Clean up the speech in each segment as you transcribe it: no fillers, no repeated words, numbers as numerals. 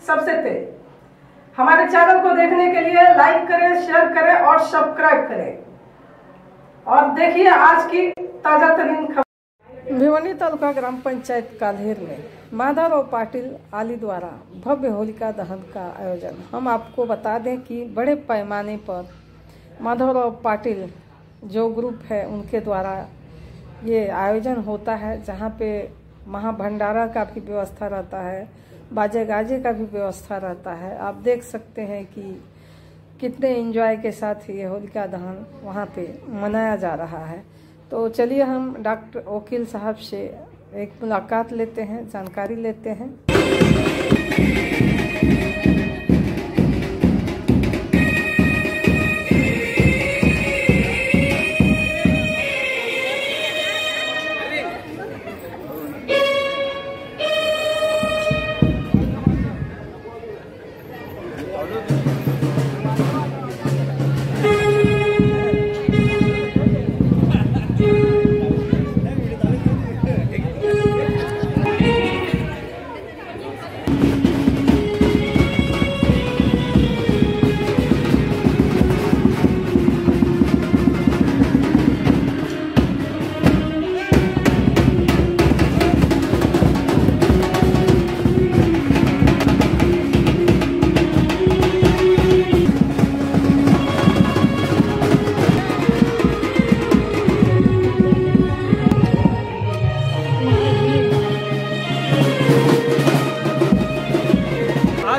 सबसे तेज। हमारे चैनल को देखने के लिए लाइक करें, शेयर करें और सब्सक्राइब करें। और देखिए आज की ताजा तरीन खबर। भिवंडी तालुका ग्राम पंचायत काल्हेर में माधवराव पाटिल आली द्वारा भव्य होलिका दहन का आयोजन। हम आपको बता दें कि बड़े पैमाने पर माधवराव पाटिल जो ग्रुप है उनके द्वारा ये आयोजन होता है, जहाँ पे महाभंडारा का भी व्यवस्था रहता है, बाजे गाजे का भी व्यवस्था रहता है। आप देख सकते हैं कि कितने एंजॉय के साथ ये होलिका दहन वहाँ पे मनाया जा रहा है। तो चलिए हम डॉक्टर वकील साहब से एक मुलाकात लेते हैं, जानकारी लेते हैं।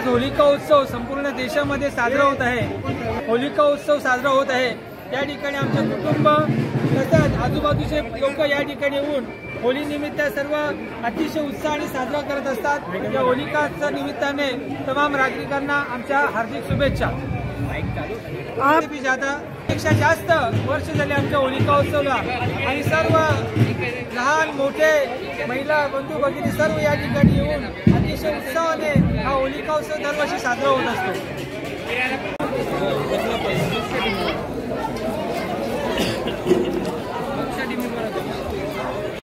होलिका उत्सव संपूर्ण देशामध्ये साजरा होत आहे। होलिका उत्सव साजरा होत आहे त्या ठिकाणी आमचे कुटुंब तसंच आजूबाजूचे लोक या ठिकाणी येऊन होली निमित्त सर्व अतिशय उत्साहाने साजरा करत असतात। या होलिकाच्या निमित्ताने तमाम नागरिकांना आमच्या हार्दिक शुभेच्छा। पेक्षा जास्त वर्ष झाले आमच्या होलिका उत्सवला आणि सर्व लहान मोठे महिला बंधू भगिनी सर्व या ठिकाणी येऊन अतिशय उत्साहाने हा होलिका उत्सव दरवर्षी साजरा होत असतो।